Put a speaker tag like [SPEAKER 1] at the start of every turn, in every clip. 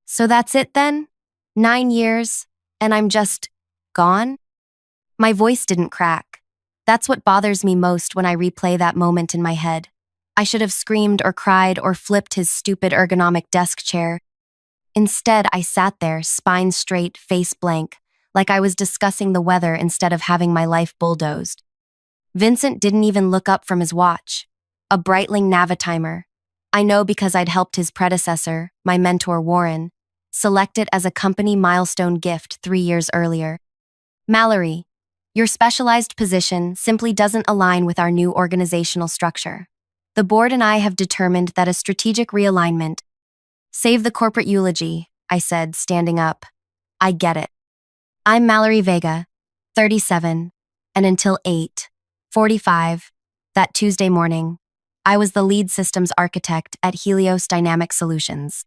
[SPEAKER 1] So that's it then? 9 years, and I'm just gone? My voice didn't crack. That's what bothers me most when I replay that moment in my head. I should have screamed or cried or flipped his stupid ergonomic desk chair. Instead, I sat there, spine straight, face blank, like I was discussing the weather instead of having my life bulldozed. Vincent didn't even look up from his watch. A Breitling Navitimer. I know because I'd helped his predecessor, my mentor Warren, select it as a company milestone gift 3 years earlier. Mallory, your specialized position simply doesn't align with our new organizational structure. The board and I have determined that a strategic realignment. Save the corporate eulogy, I said, standing up. I get it. I'm Mallory Vega, 37, and until 8:45, that Tuesday morning, I was the lead systems architect at Helios Dynamic Solutions.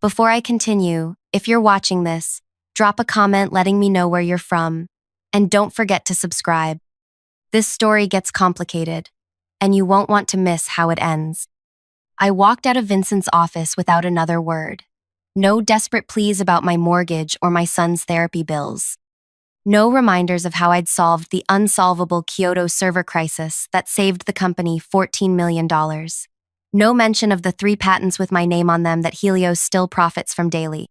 [SPEAKER 1] Before I continue, if you're watching this, drop a comment letting me know where you're from, and don't forget to subscribe. This story gets complicated, and you won't want to miss how it ends. I walked out of Vincent's office without another word. No desperate pleas about my mortgage or my son's therapy bills. No reminders of how I'd solved the unsolvable Kyoto server crisis that saved the company $14 million. No mention of the 3 patents with my name on them that Helios still profits from daily.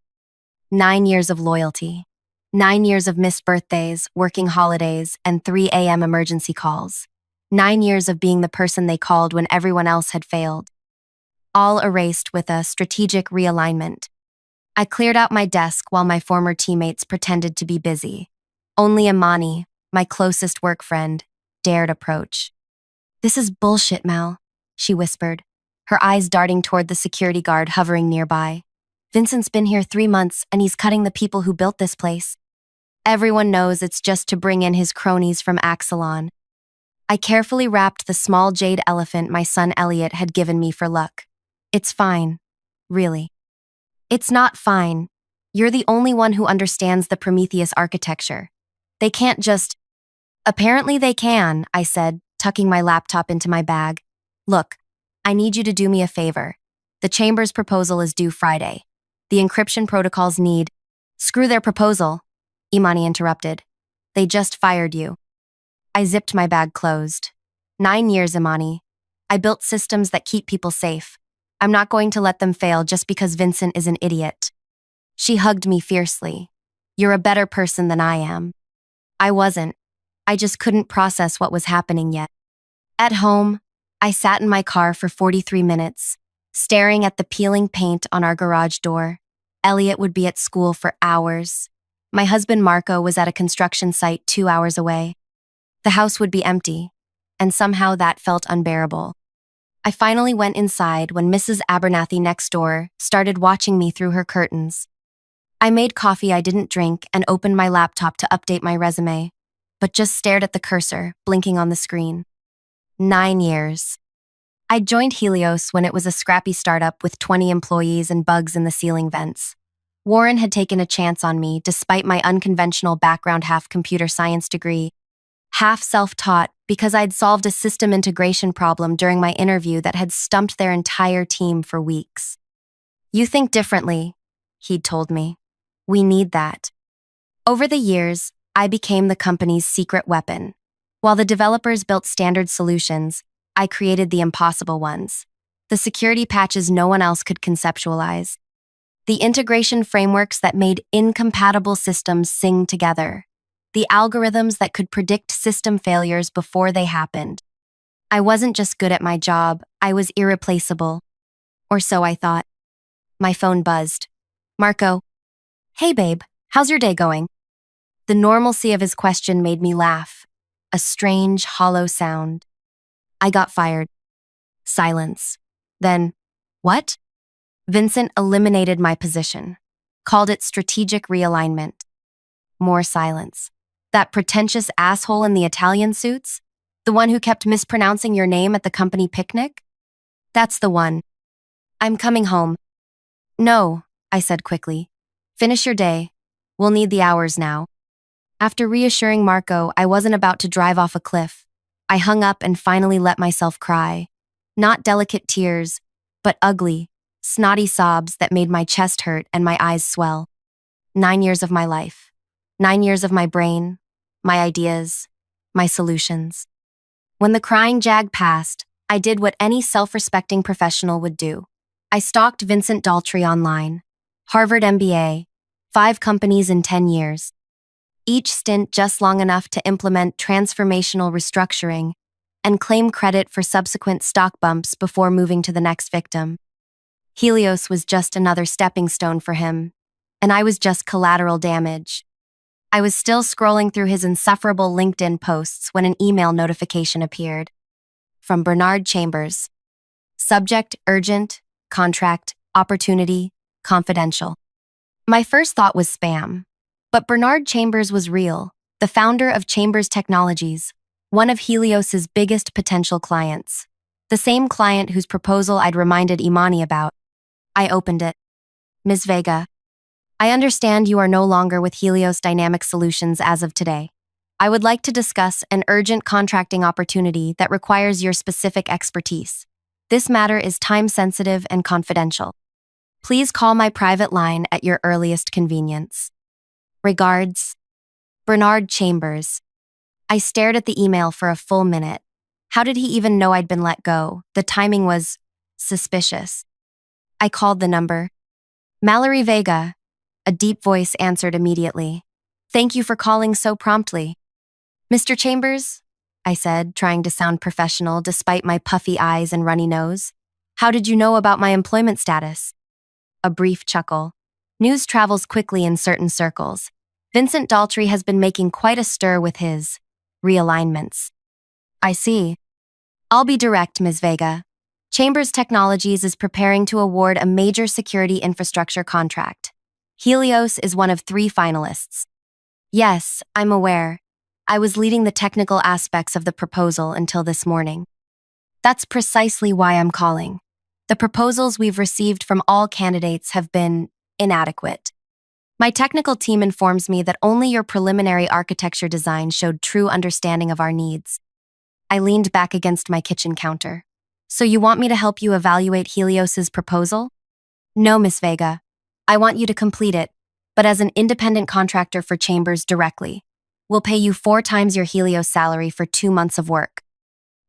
[SPEAKER 1] 9 years of loyalty. 9 years of missed birthdays, working holidays, and 3 a.m. emergency calls. 9 years of being the person they called when everyone else had failed. All erased with a strategic realignment. I cleared out my desk while my former teammates pretended to be busy. Only Imani, my closest work friend, dared approach. "This is bullshit, Mal," she whispered, her eyes darting toward the security guard hovering nearby. "Vincent's been here 3 months and he's cutting the people who built this place. Everyone knows it's just to bring in his cronies from Axelon." I carefully wrapped the small jade elephant my son Elliot had given me for luck. "It's fine. Really." "It's not fine. You're the only one who understands the Prometheus architecture. They can't just—" "Apparently they can," I said, tucking my laptop into my bag. "Look, I need you to do me a favor. The Chamber's proposal is due Friday. The encryption protocols need—" "Screw their proposal," Imani interrupted. "They just fired you." I zipped my bag closed. 9 years, Imani. I built systems that keep people safe. I'm not going to let them fail just because Vincent is an idiot. She hugged me fiercely. "You're a better person than I am." I wasn't. I just couldn't process what was happening yet. At home, I sat in my car for 43 minutes, staring at the peeling paint on our garage door. Elliot would be at school for hours. My husband Marco was at a construction site 2 hours away. The house would be empty, and somehow that felt unbearable. I finally went inside when Mrs. Abernathy next door started watching me through her curtains. I made coffee I didn't drink and opened my laptop to update my resume, but just stared at the cursor, blinking on the screen. 9 years. I joined Helios when it was a scrappy startup with 20 employees and bugs in the ceiling vents. Warren had taken a chance on me despite my unconventional background, half computer science degree, half self-taught because I'd solved a system integration problem during my interview that had stumped their entire team for weeks. "You think differently," he'd told me. "We need that." Over the years, I became the company's secret weapon. While the developers built standard solutions, I created the impossible ones. The security patches no one else could conceptualize. The integration frameworks that made incompatible systems sing together. The algorithms that could predict system failures before they happened. I wasn't just good at my job, I was irreplaceable. Or so I thought. My phone buzzed. "Marco." "Hey babe, how's your day going?" The normalcy of his question made me laugh. A strange, hollow sound. "I got fired." Silence. Then, "What?" Vincent eliminated my position. Called it strategic realignment. More silence. "That pretentious asshole in the Italian suits? The one who kept mispronouncing your name at the company picnic?" "That's the one." "I'm coming home." "No," I said quickly. "Finish your day. We'll need the hours now." After reassuring Marco I wasn't about to drive off a cliff, I hung up and finally let myself cry. Not delicate tears, but ugly, snotty sobs that made my chest hurt and my eyes swell. 9 years of my life. 9 years of my brain, my ideas, my solutions. When the crying jag passed, I did what any self-respecting professional would do. I stalked Vincent Daltrey online. Harvard MBA, 5 companies in 10 years. Each stint just long enough to implement transformational restructuring and claim credit for subsequent stock bumps before moving to the next victim. Helios was just another stepping stone for him, and I was just collateral damage. I was still scrolling through his insufferable LinkedIn posts when an email notification appeared. From Bernard Chambers. Subject: urgent, contract, opportunity, confidential. My first thought was spam. But Bernard Chambers was real, the founder of Chambers Technologies, one of Helios's biggest potential clients. The same client whose proposal I'd reminded Imani about. I opened it. Ms. Vega, I understand you are no longer with Helios Dynamic Solutions as of today. I would like to discuss an urgent contracting opportunity that requires your specific expertise. This matter is time-sensitive and confidential. Please call my private line at your earliest convenience. Regards, Bernard Chambers. I stared at the email for a full minute. How did he even know I'd been let go? The timing was suspicious. I called the number. Mallory Vega. A deep voice answered immediately. Thank you for calling so promptly. Mr. Chambers, I said, trying to sound professional despite my puffy eyes and runny nose. How did you know about my employment status? A brief chuckle. News travels quickly in certain circles. Vincent Daltrey has been making quite a stir with his realignments. I see. I'll be direct, Ms. Vega. Chambers Technologies is preparing to award a major security infrastructure contract. Helios is one of 3 finalists. Yes, I'm aware. I was leading the technical aspects of the proposal until this morning. That's precisely why I'm calling. The proposals we've received from all candidates have been inadequate. My technical team informs me that only your preliminary architecture design showed true understanding of our needs. I leaned back against my kitchen counter. So you want me to help you evaluate Helios's proposal? No, Miss Vega. I want you to complete it, but as an independent contractor for Chambers directly. We'll pay you 4 times your Helios salary for 2 months of work.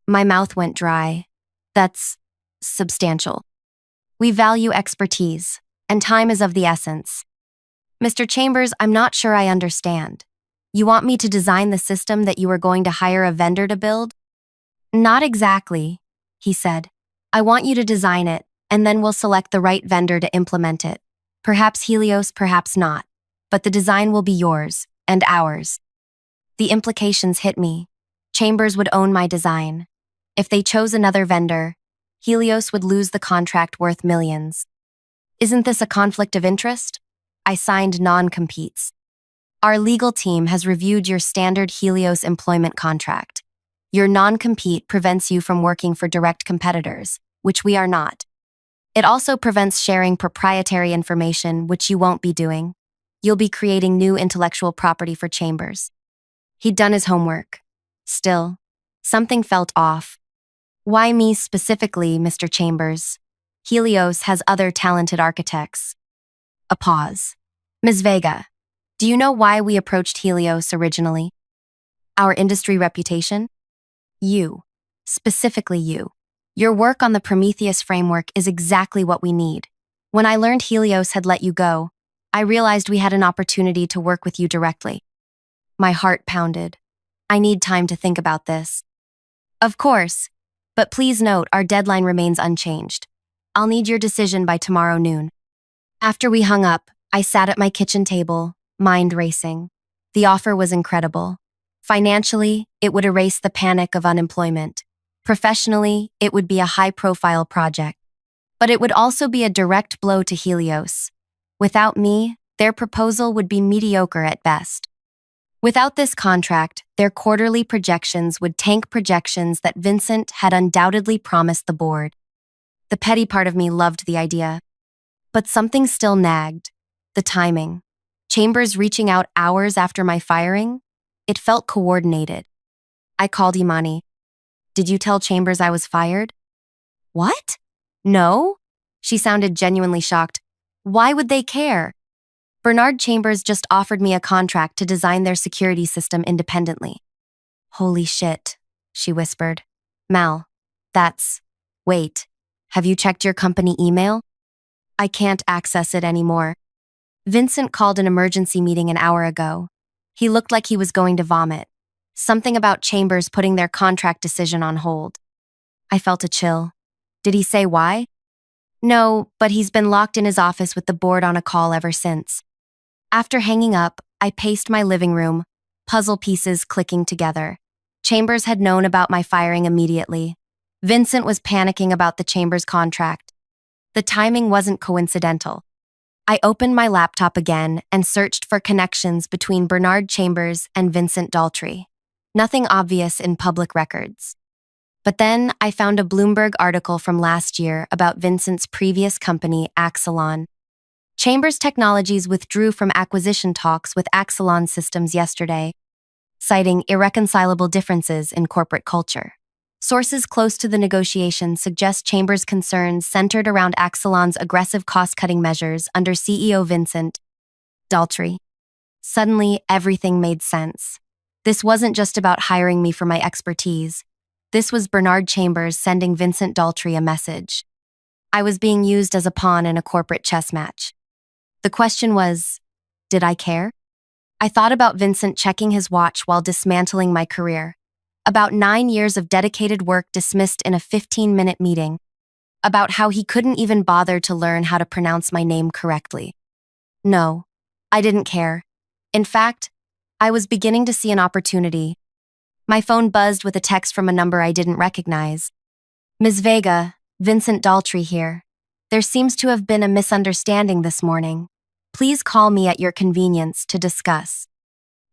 [SPEAKER 1] My mouth went dry. That's substantial. We value expertise, and time is of the essence. Mr. Chambers, I'm not sure I understand. You want me to design the system that you are going to hire a vendor to build? Not exactly, he said. I want you to design it, and then we'll select the right vendor to implement it. Perhaps Helios, perhaps not. But the design will be yours, and ours. The implications hit me. Chambers would own my design. If they chose another vendor, Helios would lose the contract worth millions. Isn't this a conflict of interest? I signed non-competes. Our legal team has reviewed your standard Helios employment contract. Your non-compete prevents you from working for direct competitors, which we are not. It also prevents sharing proprietary information, which you won't be doing. You'll be creating new intellectual property for Chambers. He'd done his homework. Still, something felt off. Why me specifically, Mr. Chambers? Helios has other talented architects. A pause. Ms. Vega, do you know why we approached Helios originally? Our industry reputation? You. Specifically you. Your work on the Prometheus framework is exactly what we need. When I learned Helios had let you go, I realized we had an opportunity to work with you directly. My heart pounded. I need time to think about this. Of course, but please note our deadline remains unchanged. I'll need your decision by tomorrow noon. After we hung up, I sat at my kitchen table, mind racing. The offer was incredible. Financially, it would erase the panic of unemployment. Professionally, it would be a high-profile project. But it would also be a direct blow to Helios. Without me, their proposal would be mediocre at best. Without this contract, their quarterly projections would tank projections that Vincent had undoubtedly promised the board. The petty part of me loved the idea. But something still nagged. The timing. Chambers reaching out hours after my firing? It felt coordinated. I called Imani. Did you tell Chambers I was fired? What? No? She sounded genuinely shocked. Why would they care? Bernard Chambers just offered me a contract to design their security system independently. Holy shit, she whispered. Mal, wait, have you checked your company email? I can't access it anymore. Vincent called an emergency meeting an hour ago. He looked like he was going to vomit. Something about Chambers putting their contract decision on hold. I felt a chill. Did he say why? No, but he's been locked in his office with the board on a call ever since. After hanging up, I paced my living room, puzzle pieces clicking together. Chambers had known about my firing immediately. Vincent was panicking about the Chambers contract. The timing wasn't coincidental. I opened my laptop again and searched for connections between Bernard Chambers and Vincent Daltrey. Nothing obvious in public records. But then I found a Bloomberg article from last year about Vincent's previous company, Axelon. Chambers Technologies withdrew from acquisition talks with Axelon Systems yesterday, citing irreconcilable differences in corporate culture. Sources close to the negotiations suggest Chambers' concerns centered around Axelon's aggressive cost-cutting measures under CEO Vincent Daltrey. Suddenly, everything made sense. This wasn't just about hiring me for my expertise. This was Bernard Chambers sending Vincent Daltrey a message. I was being used as a pawn in a corporate chess match. The question was, did I care? I thought about Vincent checking his watch while dismantling my career. About 9 years of dedicated work dismissed in a 15-minute meeting. About how he couldn't even bother to learn how to pronounce my name correctly. No, I didn't care. In fact, I was beginning to see an opportunity. My phone buzzed with a text from a number I didn't recognize. Ms. Vega, Vincent Daltrey here. There seems to have been a misunderstanding this morning. Please call me at your convenience to discuss.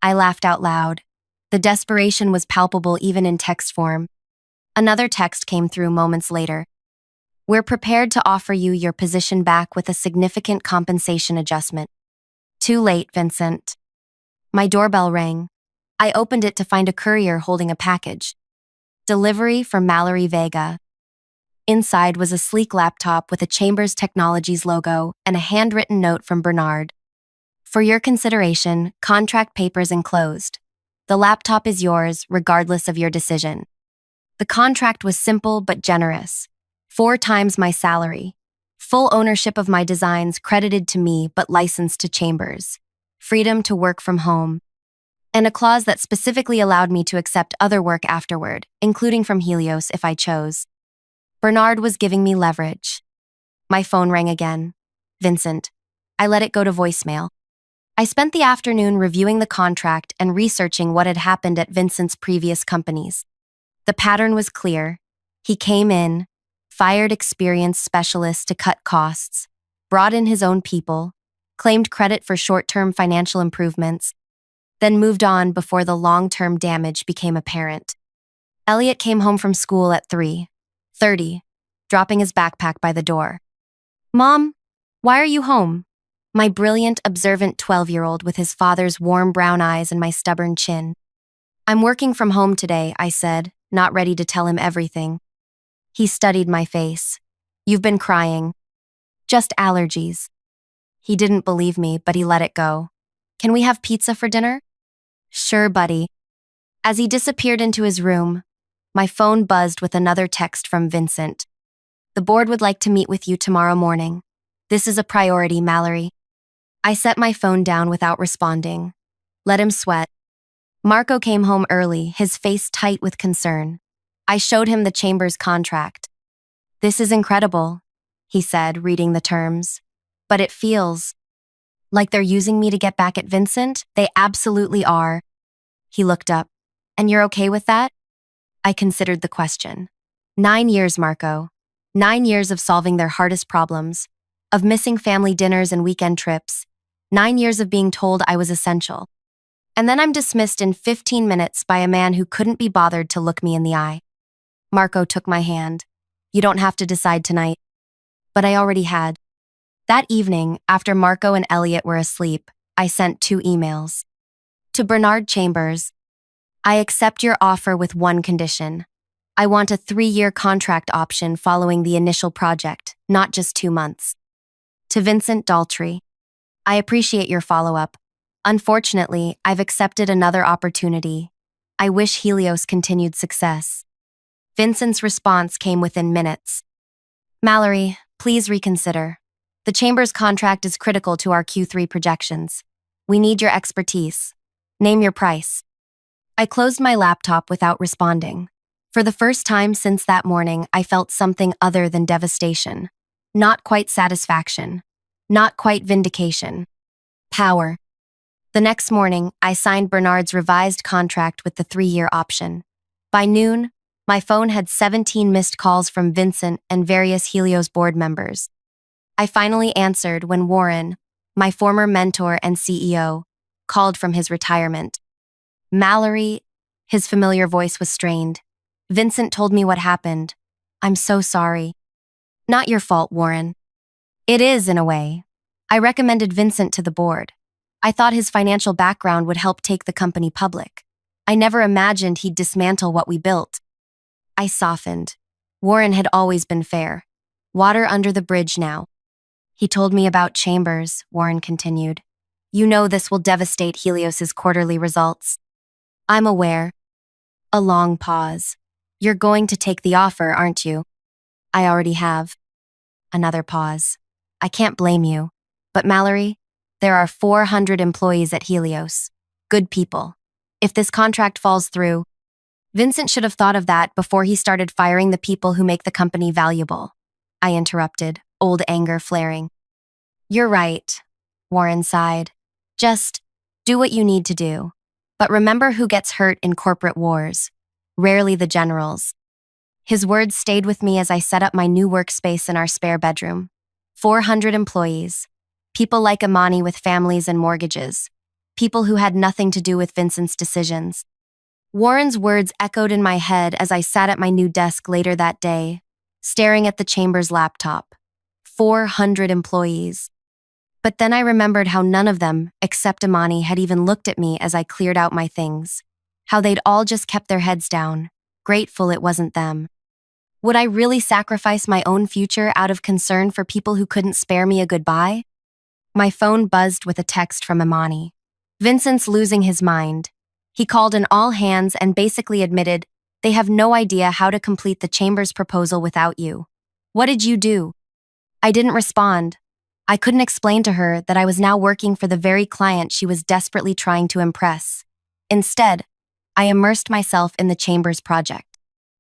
[SPEAKER 1] I laughed out loud. The desperation was palpable even in text form. Another text came through moments later. We're prepared to offer you your position back with a significant compensation adjustment. Too late, Vincent. My doorbell rang. I opened it to find a courier holding a package. Delivery for Mallory Vega. Inside was a sleek laptop with a Chambers Technologies logo and a handwritten note from Bernard. For your consideration, contract papers enclosed. The laptop is yours, regardless of your decision. The contract was simple but generous. 4 times my salary. Full ownership of my designs credited to me but licensed to Chambers. Freedom to work from home. And a clause that specifically allowed me to accept other work afterward, including from Helios if I chose. Bernard was giving me leverage. My phone rang again. Vincent. I let it go to voicemail. I spent the afternoon reviewing the contract and researching what had happened at Vincent's previous companies. The pattern was clear. He came in, fired experienced specialists to cut costs, brought in his own people, claimed credit for short-term financial improvements, then moved on before the long-term damage became apparent. Elliot came home from school at 3:30, dropping his backpack by the door. Mom, why are you home? My brilliant, observant 12-year-old with his father's warm brown eyes and my stubborn chin. I'm working from home today, I said, not ready to tell him everything. He studied my face. You've been crying. Just allergies. He didn't believe me, but he let it go. Can we have pizza for dinner? Sure, buddy. As he disappeared into his room, my phone buzzed with another text from Vincent. The board would like to meet with you tomorrow morning. This is a priority, Mallory. I set my phone down without responding. Let him sweat. Marco came home early, his face tight with concern. I showed him the Chambers contract. This is incredible, he said, reading the terms. But it feels like they're using me to get back at Vincent. They absolutely are. He looked up. And you're okay with that? I considered the question. 9 years, Marco. 9 years of solving their hardest problems, of missing family dinners and weekend trips. 9 years of being told I was essential. And then I'm dismissed in 15 minutes by a man who couldn't be bothered to look me in the eye. Marco took my hand. You don't have to decide tonight. But I already had. That evening, after Marco and Elliot were asleep, I sent 2 emails. To Bernard Chambers, I accept your offer with one condition. I want a 3-year contract option following the initial project. not just 2 months. To Vincent Daltrey, I appreciate your follow-up. Unfortunately, I've accepted another opportunity. I wish Helios continued success. Vincent's response came within minutes. Mallory, please reconsider. The Chamber's contract is critical to our Q3 projections. We need your expertise. Name your price. I closed my laptop without responding. For the first time since that morning, I felt something other than devastation. Not quite satisfaction. Not quite vindication. Power. The next morning, I signed Bernard's revised contract with the 3-year option. By noon, my phone had 17 missed calls from Vincent and various Helios board members. I finally answered when Warren, my former mentor and CEO, called from his retirement. Mallory, his familiar voice was strained. Vincent told me what happened. I'm so sorry. Not your fault, Warren. It is, in a way. I recommended Vincent to the board. I thought his financial background would help take the company public. I never imagined he'd dismantle what we built. I softened. Warren had always been fair. Water under the bridge now. He told me about Chambers, Warren continued. You know this will devastate Helios's quarterly results. I'm aware. A long pause. You're going to take the offer, aren't you? I already have. Another pause. I can't blame you. But Mallory, there are 400 employees at Helios. Good people. If this contract falls through, Vincent should have thought of that before he started firing the people who make the company valuable. I interrupted, old anger flaring. You're right, Warren sighed. Just do what you need to do. But remember who gets hurt in corporate wars. Rarely the generals. His words stayed with me as I set up my new workspace in our spare bedroom. 400 employees. People like Imani with families and mortgages. People who had nothing to do with Vincent's decisions. Warren's words echoed in my head as I sat at my new desk later that day, staring at the Chamber's laptop. 400 employees. But then I remembered how none of them, except Imani, had even looked at me as I cleared out my things. How they'd all just kept their heads down, grateful it wasn't them. Would I really sacrifice my own future out of concern for people who couldn't spare me a goodbye? My phone buzzed with a text from Imani. Vincent's losing his mind. He called an all hands and basically admitted, they have no idea how to complete the Chamber's proposal without you. What did you do? I didn't respond. I couldn't explain to her that I was now working for the very client she was desperately trying to impress. Instead, I immersed myself in the Chamber's project.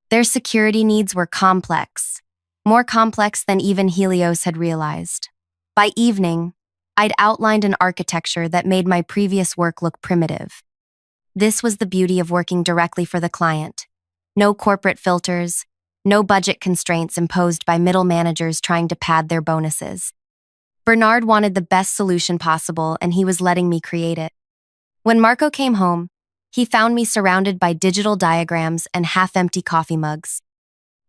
[SPEAKER 1] Their security needs were complex, more complex than even Helios had realized. By evening, I'd outlined an architecture that made my previous work look primitive. This was the beauty of working directly for the client. No corporate filters, no budget constraints imposed by middle managers trying to pad their bonuses. Bernard wanted the best solution possible, and he was letting me create it. When Marco came home, he found me surrounded by digital diagrams and half-empty coffee mugs.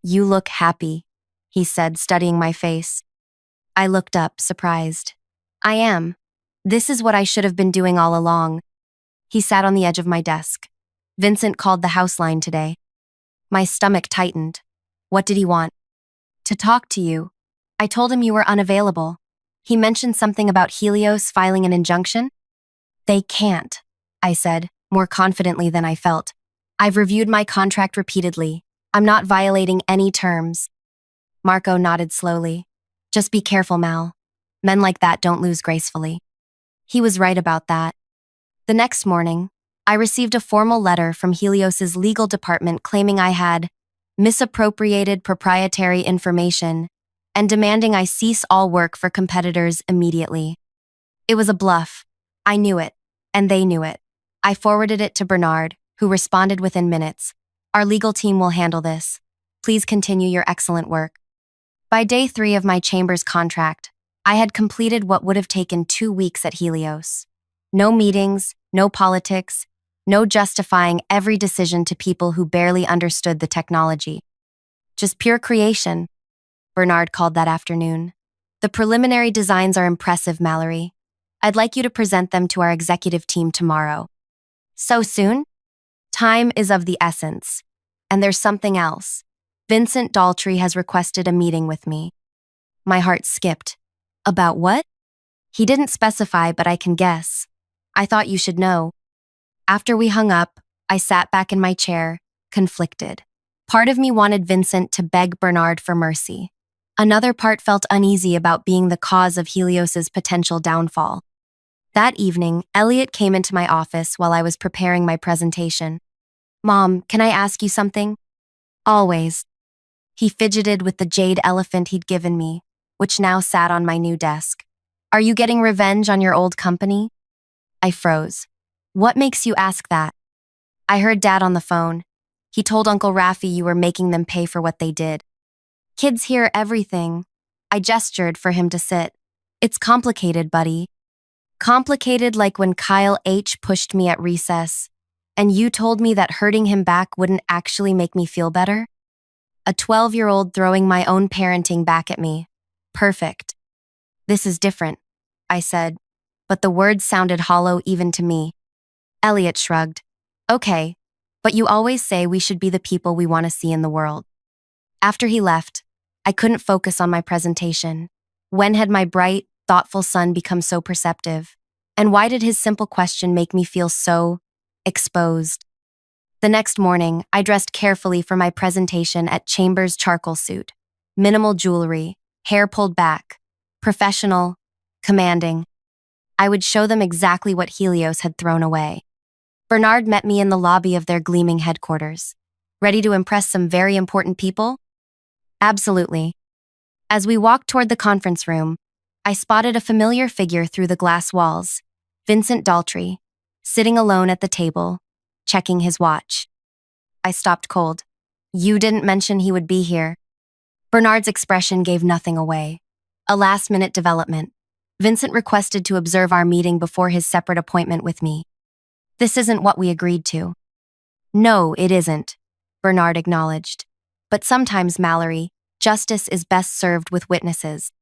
[SPEAKER 1] You look happy, he said, studying my face. I looked up, surprised. I am. This is what I should have been doing all along. He sat on the edge of my desk. Vincent called the house line today. My stomach tightened. What did he want? To talk to you. I told him you were unavailable. He mentioned something about Helios filing an injunction. They can't, I said, more confidently than I felt. I've reviewed my contract repeatedly. I'm not violating any terms. Marco nodded slowly. Just be careful, Mal. Men like that don't lose gracefully. He was right about that. The next morning, I received a formal letter from Helios's legal department claiming I had misappropriated proprietary information and demanding I cease all work for competitors immediately. It was a bluff. I knew it, and they knew it. I forwarded it to Bernard, who responded within minutes. Our legal team will handle this. Please continue your excellent work. By day 3 of my Chamber's contract, I had completed what would have taken 2 weeks at Helios. No meetings, no politics, no justifying every decision to people who barely understood the technology. Just pure creation, Bernard called that afternoon. The preliminary designs are impressive, Mallory. I'd like you to present them to our executive team tomorrow. So soon? Time is of the essence. And there's something else. Vincent Daltrey has requested a meeting with me. My heart skipped. About what? He didn't specify, but I can guess. I thought you should know. After we hung up, I sat back in my chair, conflicted. Part of me wanted Vincent to beg Bernard for mercy. Another part felt uneasy about being the cause of Helios's potential downfall. That evening, Elliot came into my office while I was preparing my presentation. Mom, can I ask you something? Always. He fidgeted with the jade elephant he'd given me, which now sat on my new desk. Are you getting revenge on your old company? I froze. What makes you ask that? I heard Dad on the phone. He told Uncle Raffi you were making them pay for what they did. Kids hear everything. I gestured for him to sit. It's complicated, buddy. Complicated like when Kyle H. pushed me at recess, and you told me that hurting him back wouldn't actually make me feel better? A 12-year-old throwing my own parenting back at me. Perfect. This is different, I said, but the words sounded hollow even to me. Elliot shrugged. Okay, but you always say we should be the people we want to see in the world. After he left, I couldn't focus on my presentation. When had my bright, thoughtful son become so perceptive? And why did his simple question make me feel so exposed? The next morning, I dressed carefully for my presentation at Chambers' charcoal suit. Minimal jewelry, hair pulled back, professional, commanding. I would show them exactly what Helios had thrown away. Bernard met me in the lobby of their gleaming headquarters. Ready to impress some very important people? Absolutely. As we walked toward the conference room, I spotted a familiar figure through the glass walls, Vincent Daltrey, sitting alone at the table, checking his watch. I stopped cold. You didn't mention he would be here. Bernard's expression gave nothing away. A last-minute development. Vincent requested to observe our meeting before his separate appointment with me. This isn't what we agreed to. No, it isn't, Bernard acknowledged. But sometimes, Mallory, justice is best served with witnesses.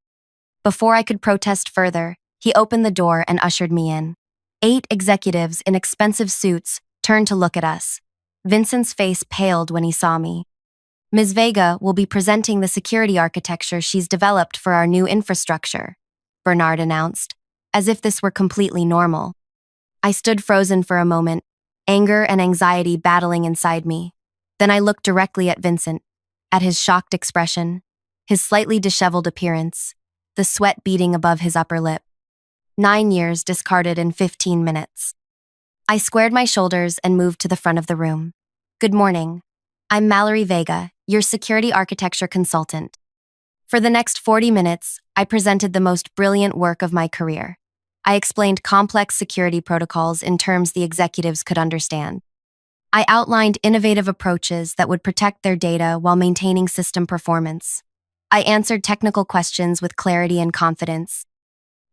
[SPEAKER 1] Before I could protest further, he opened the door and ushered me in. 8 executives in expensive suits turned to look at us. Vincent's face paled when he saw me. Ms. Vega will be presenting the security architecture she's developed for our new infrastructure, Bernard announced, as if this were completely normal. I stood frozen for a moment, anger and anxiety battling inside me. Then I looked directly at Vincent, at his shocked expression, his slightly disheveled appearance, the sweat beading above his upper lip. 9 years discarded in 15 minutes. I squared my shoulders and moved to the front of the room. Good morning. I'm Mallory Vega, your security architecture consultant. For the next 40 minutes, I presented the most brilliant work of my career. I explained complex security protocols in terms the executives could understand. I outlined innovative approaches that would protect their data while maintaining system performance. I answered technical questions with clarity and confidence.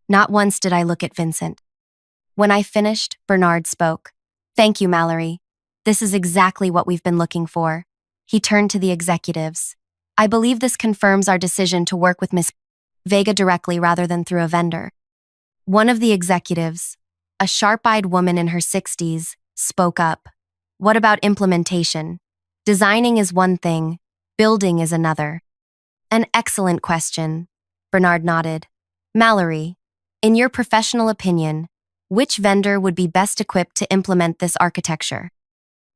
[SPEAKER 1] Not once did I look at Vincent. When I finished, Bernard spoke. Thank you, Mallory. This is exactly what we've been looking for. He turned to the executives. I believe this confirms our decision to work with Ms. Vega directly rather than through a vendor. One of the executives, a sharp-eyed woman in her 60s, spoke up. What about implementation? Designing is one thing, building is another. An excellent question, Bernard nodded. Mallory, in your professional opinion, which vendor would be best equipped to implement this architecture?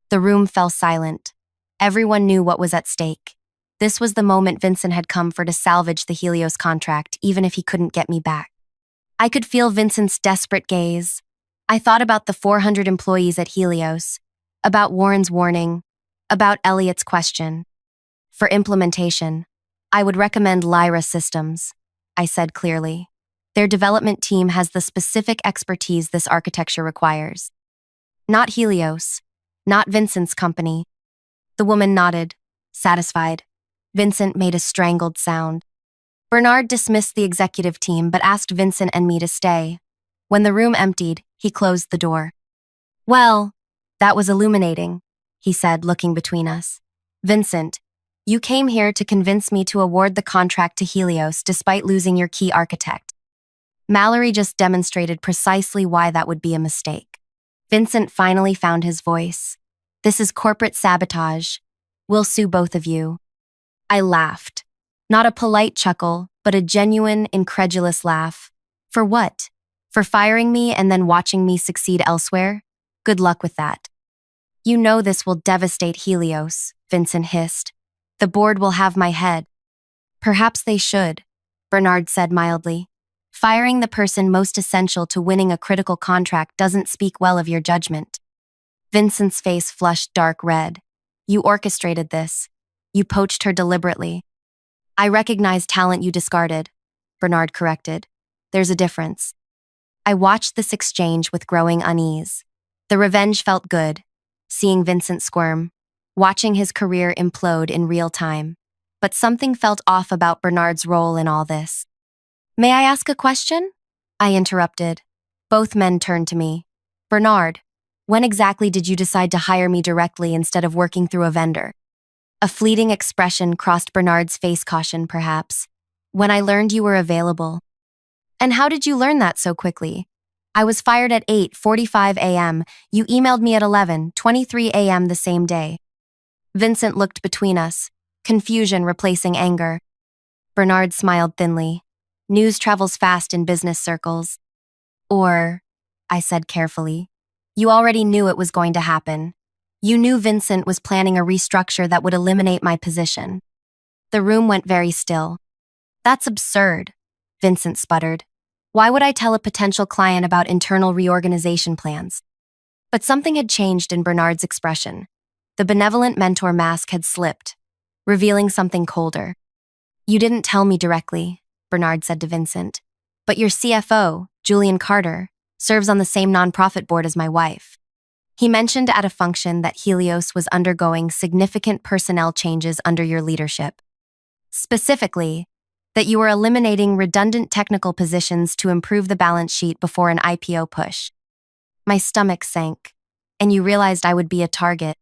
[SPEAKER 1] The room fell silent. Everyone knew what was at stake. This was the moment Vincent had come for to salvage the Helios contract, even if he couldn't get me back. I could feel Vincent's desperate gaze. I thought about the 400 employees at Helios, about Warren's warning, about Elliot's question. For implementation, I would recommend Lyra Systems, I said clearly. Their development team has the specific expertise this architecture requires. Not Helios, not Vincent's company. The woman nodded, satisfied. Vincent made a strangled sound. Bernard dismissed the executive team but asked Vincent and me to stay. When the room emptied, he closed the door. Well, that was illuminating, he said, looking between us. Vincent, you came here to convince me to award the contract to Helios despite losing your key architect. Mallory just demonstrated precisely why that would be a mistake. Vincent finally found his voice. This is corporate sabotage. We'll sue both of you. I laughed. Not a polite chuckle, but a genuine, incredulous laugh. For what? For firing me and then watching me succeed elsewhere? Good luck with that. You know this will devastate Helios, Vincent hissed. The board will have my head. Perhaps they should, Bernard said mildly. Firing the person most essential to winning a critical contract doesn't speak well of your judgment. Vincent's face flushed dark red. You orchestrated this. You poached her deliberately. I recognize talent you discarded, Bernard corrected. There's a difference. I watched this exchange with growing unease. The revenge felt good, seeing Vincent squirm, watching his career implode in real time. But something felt off about Bernard's role in all this. May I ask a question? I interrupted. Both men turned to me. Bernard, when exactly did you decide to hire me directly instead of working through a vendor? A fleeting expression crossed Bernard's face, caution perhaps. When I learned you were available. And how did you learn that so quickly? I was fired at 8:45 a.m. You emailed me at 11:23 a.m. the same day. Vincent looked between us, confusion replacing anger. Bernard smiled thinly. News travels fast in business circles. Or, I said carefully, you already knew it was going to happen. You knew Vincent was planning a restructure that would eliminate my position. The room went very still. That's absurd, Vincent sputtered. Why would I tell a potential client about internal reorganization plans? But something had changed in Bernard's expression. The benevolent mentor mask had slipped, revealing something colder. You didn't tell me directly, Bernard said to Vincent, but your CFO, Julian Carter, serves on the same nonprofit board as my wife. He mentioned at a function that Helios was undergoing significant personnel changes under your leadership. Specifically, that you were eliminating redundant technical positions to improve the balance sheet before an IPO push. My stomach sank, and you realized I would be a target.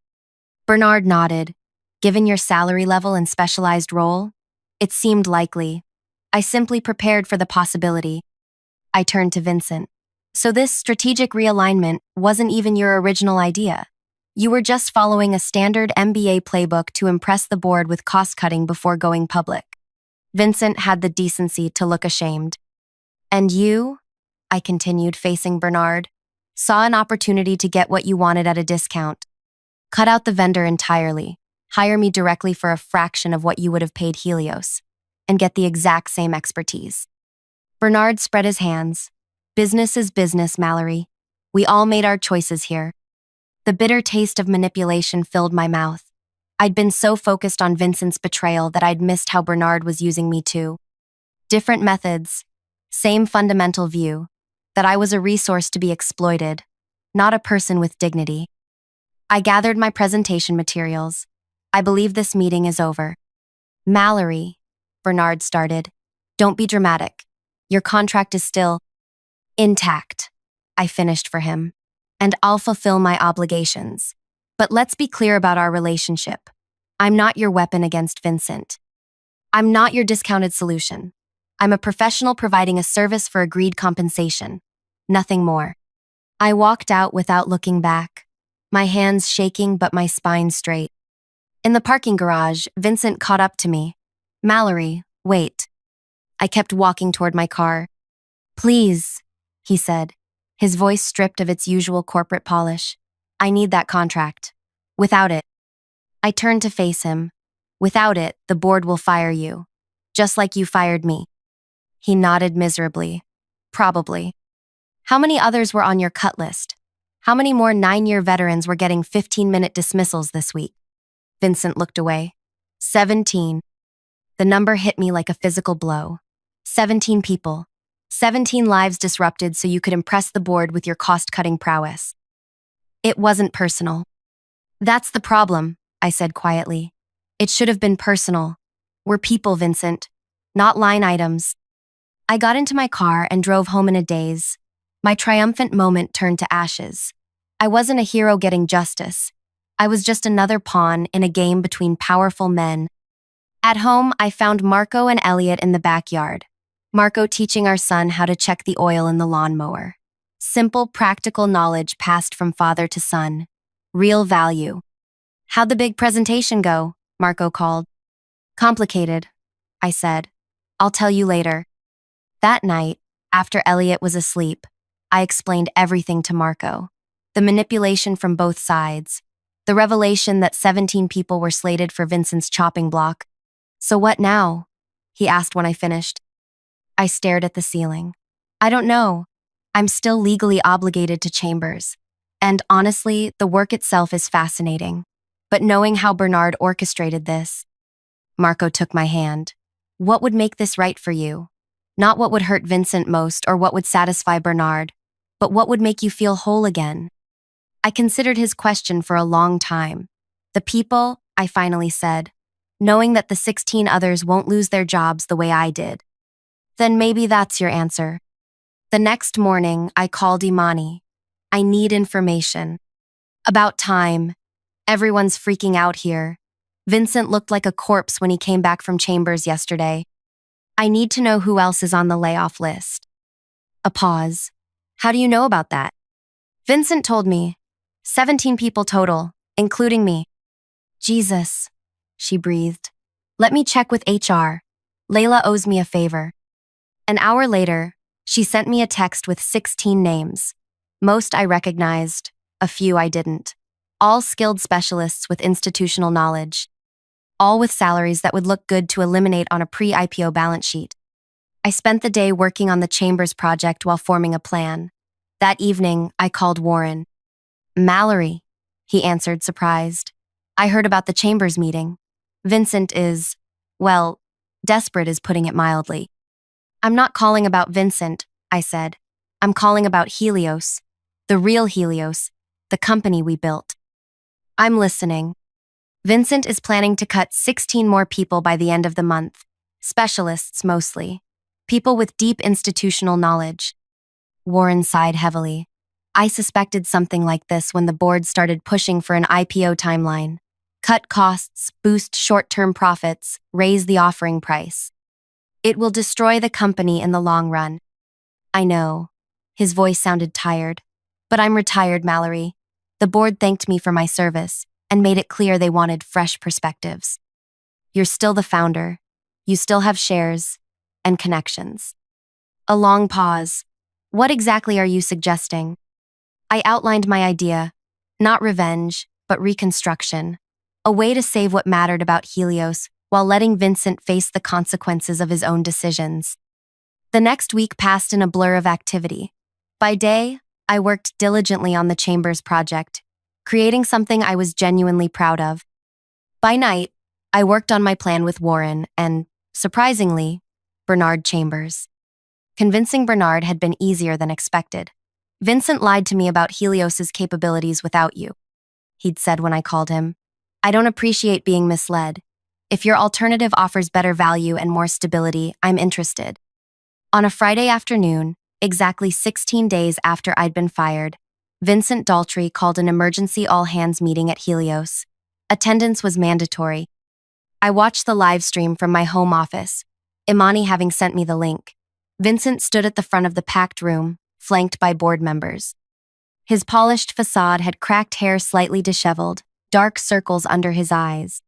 [SPEAKER 1] Bernard nodded. Given your salary level and specialized role, it seemed likely. I simply prepared for the possibility. I turned to Vincent. So this strategic realignment wasn't even your original idea. You were just following a standard MBA playbook to impress the board with cost-cutting before going public. Vincent had the decency to look ashamed. And you, I continued, facing Bernard, saw an opportunity to get what you wanted at a discount. Cut out the vendor entirely, hire me directly for a fraction of what you would have paid Helios, and get the exact same expertise. Bernard spread his hands. Business is business, Mallory. We all made our choices here. The bitter taste of manipulation filled my mouth. I'd been so focused on Vincent's betrayal that I'd missed how Bernard was using me too. Different methods, same fundamental view, that I was a resource to be exploited, not a person with dignity. I gathered my presentation materials. I believe this meeting is over. Mallory, Bernard started. Don't be dramatic. Your contract is still intact, I finished for him, and I'll fulfill my obligations. But let's be clear about our relationship. I'm not your weapon against Vincent. I'm not your discounted solution. I'm a professional providing a service for agreed compensation. Nothing more. I walked out without looking back, my hands shaking but my spine straight. In the parking garage, Vincent caught up to me. Mallory, wait. I kept walking toward my car. Please, he said, his voice stripped of its usual corporate polish. I need that contract. Without it. I turned to face him. Without it, the board will fire you. Just like you fired me. He nodded miserably. Probably. How many others were on your cut list? How many more 9-year veterans were getting 15-minute dismissals this week? Vincent looked away. 17. The number hit me like a physical blow. 17 people. 17 lives disrupted so you could impress the board with your cost-cutting prowess. It wasn't personal. That's the problem, I said quietly. It should have been personal. We're people, Vincent, not line items. I got into my car and drove home in a daze. My triumphant moment turned to ashes. I wasn't a hero getting justice. I was just another pawn in a game between powerful men. At home, I found Marco and Elliot in the backyard. Marco teaching our son how to check the oil in the lawnmower. Simple, practical knowledge passed from father to son. Real value. How'd the big presentation go? Marco called. Complicated, I said. I'll tell you later. That night, after Elliot was asleep, I explained everything to Marco. The manipulation from both sides. The revelation that 17 people were slated for Vincent's chopping block. So what now? He asked when I finished. I stared at the ceiling. I don't know. I'm still legally obligated to Chambers. And honestly, the work itself is fascinating. But knowing how Bernard orchestrated this. Marco took my hand. What would make this right for you? Not what would hurt Vincent most or what would satisfy Bernard, but what would make you feel whole again? I considered his question for a long time. The people, I finally said, knowing that the 16 others won't lose their jobs the way I did. Then maybe that's your answer. The next morning, I called Imani. I need information. About time. Everyone's freaking out here. Vincent looked like a corpse when he came back from Chambers yesterday. I need to know who else is on the layoff list. A pause. How do you know about that? Vincent told me. 17 people total, including me. Jesus, she breathed. Let me check with HR. Layla owes me a favor. An hour later, she sent me a text with 16 names. Most I recognized, a few I didn't. All skilled specialists with institutional knowledge. All with salaries that would look good to eliminate on a pre-IPO balance sheet. I spent the day working on the Chambers project while forming a plan. That evening, I called Warren. Mallory, he answered, surprised. I heard about the Chambers meeting. Vincent is, well, desperate is putting it mildly. I'm not calling about Vincent, I said. I'm calling about Helios, the real Helios, the company we built. I'm listening. Vincent is planning to cut 16 more people by the end of the month. Specialists mostly. People with deep institutional knowledge. Warren sighed heavily. I suspected something like this when the board started pushing for an IPO timeline. Cut costs, boost short-term profits, raise the offering price. It will destroy the company in the long run. I know. His voice sounded tired. But I'm retired, Mallory. The board thanked me for my service and made it clear they wanted fresh perspectives. You're still the founder. You still have shares and connections. A long pause. What exactly are you suggesting? I outlined my idea. Not revenge, but reconstruction. A way to save what mattered about Helios while letting Vincent face the consequences of his own decisions. The next week passed in a blur of activity. By day, I worked diligently on the Chambers project, creating something I was genuinely proud of. By night, I worked on my plan with Warren and, surprisingly, Bernard Chambers. Convincing Bernard had been easier than expected. Vincent lied to me about Helios's capabilities without you, he'd said when I called him. I don't appreciate being misled. If your alternative offers better value and more stability, I'm interested. On a Friday afternoon, exactly 16 days after I'd been fired, Vincent Daltrey called an emergency all-hands meeting at Helios. Attendance was mandatory. I watched the live stream from my home office, Imani having sent me the link. Vincent stood at the front of the packed room, flanked by board members. His polished facade had cracked hair slightly disheveled, dark circles under his eyes.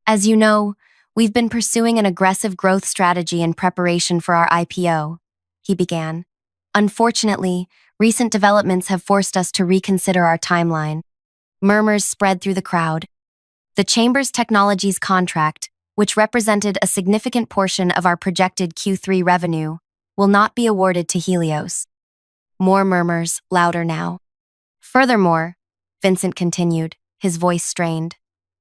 [SPEAKER 1] As you know, we've been pursuing an aggressive growth strategy in preparation for our IPO, he began. Unfortunately, recent developments have forced us to reconsider our timeline. Murmurs spread through the crowd. The Chambers Technologies contract, which represented a significant portion of our projected Q3 revenue, will not be awarded to Helios. More murmurs, louder now. Furthermore, Vincent continued, his voice strained,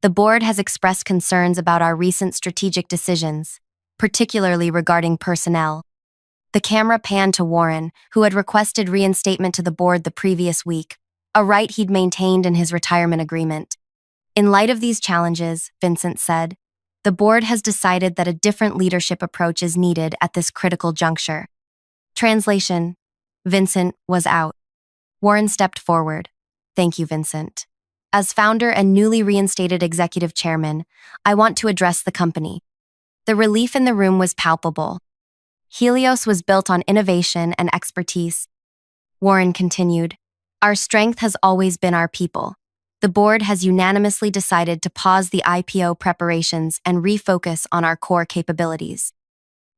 [SPEAKER 1] the board has expressed concerns about our recent strategic decisions, particularly regarding personnel. The camera panned to Warren, who had requested reinstatement to the board the previous week, a right he'd maintained in his retirement agreement. In light of these challenges, Vincent said, the board has decided that a different leadership approach is needed at this critical juncture. Translation: Vincent was out. Warren stepped forward. Thank you, Vincent. As founder and newly reinstated executive chairman, I want to address the company. The relief in the room was palpable. Helios was built on innovation and expertise. Warren continued, our strength has always been our people. The board has unanimously decided to pause the IPO preparations and refocus on our core capabilities.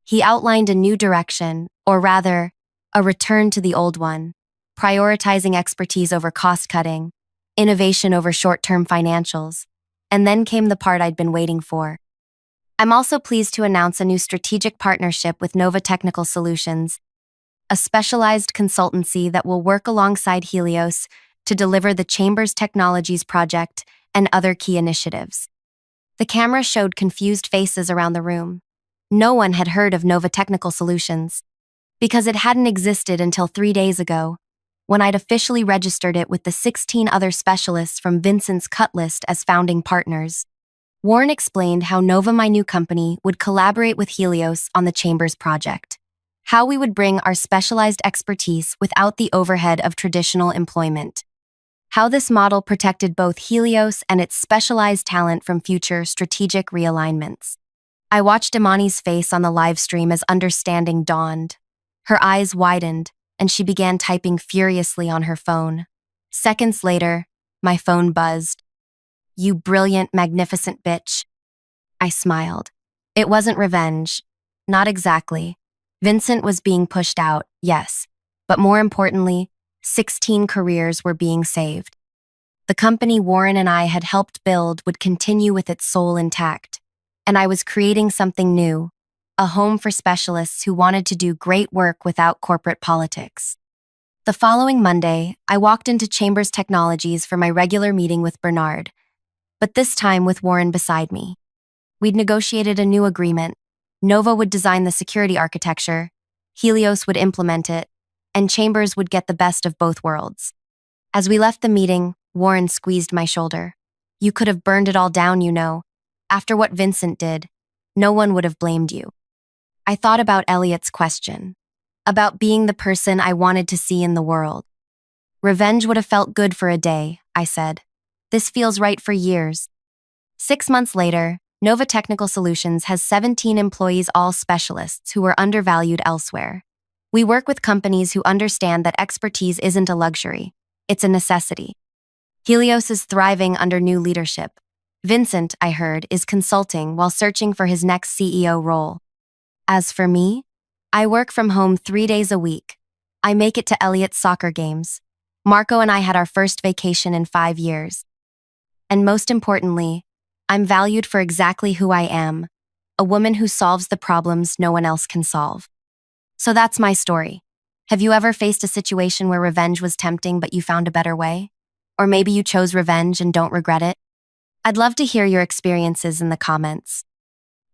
[SPEAKER 1] He outlined a new direction, or rather, a return to the old one, prioritizing expertise over cost-cutting, innovation over short-term financials. And then came the part I'd been waiting for. I'm also pleased to announce a new strategic partnership with Nova Technical Solutions, a specialized consultancy that will work alongside Helios to deliver the Chamber's Technologies project and other key initiatives. The camera showed confused faces around the room. No one had heard of Nova Technical Solutions, because it hadn't existed until 3 days ago, when I'd officially registered it with the 16 other specialists from Vincent's cut list as founding partners. Warren explained how Nova, my new company, would collaborate with Helios on the Chamber's project, how we would bring our specialized expertise without the overhead of traditional employment, how this model protected both Helios and its specialized talent from future strategic realignments. I watched Imani's face on the live stream as understanding dawned. Her eyes widened, and she began typing furiously on her phone. Seconds later, my phone buzzed. "You brilliant, magnificent bitch." I smiled. It wasn't revenge. Not exactly. Vincent was being pushed out, yes, but more importantly, 16 careers were being saved. The company Warren and I had helped build would continue with its soul intact, and I was creating something new, a home for specialists who wanted to do great work without corporate politics. The following Monday, I walked into Chambers Technologies for my regular meeting with Bernard, but this time with Warren beside me. We'd negotiated a new agreement. Nova would design the security architecture, Helios would implement it, and Chambers would get the best of both worlds. As we left the meeting, Warren squeezed my shoulder. "You could have burned it all down, you know. After what Vincent did, no one would have blamed you." I thought about Elliot's question, about being the person I wanted to see in the world. "Revenge would have felt good for a day," I said. "This feels right for years." 6 months later, Nova Technical Solutions has 17 employees, all specialists who are undervalued elsewhere. We work with companies who understand that expertise isn't a luxury, it's a necessity. Helios is thriving under new leadership. Vincent, I heard, is consulting while searching for his next CEO role. As for me, I work from home 3 days a week. I make it to Elliot's soccer games. Marco and I had our first vacation in 5 years. And most importantly, I'm valued for exactly who I am, a woman who solves the problems no one else can solve. So that's my story. Have you ever faced a situation where revenge was tempting but you found a better way? Or maybe you chose revenge and don't regret it? I'd love to hear your experiences in the comments.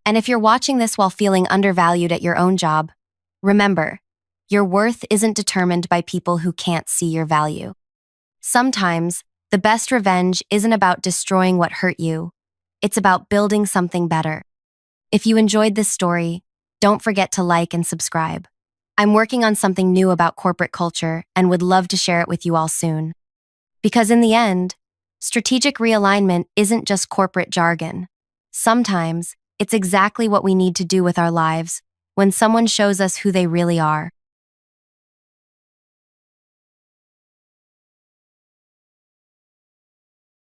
[SPEAKER 1] And if you're watching this while feeling undervalued at your own job, remember, your worth isn't determined by people who can't see your value. Sometimes, the best revenge isn't about destroying what hurt you. It's about building something better. If you enjoyed this story, don't forget to like and subscribe. I'm working on something new about corporate culture and would love to share it with you all soon. Because in the end, strategic realignment isn't just corporate jargon. Sometimes, it's exactly what we need to do with our lives when someone shows us who they really are.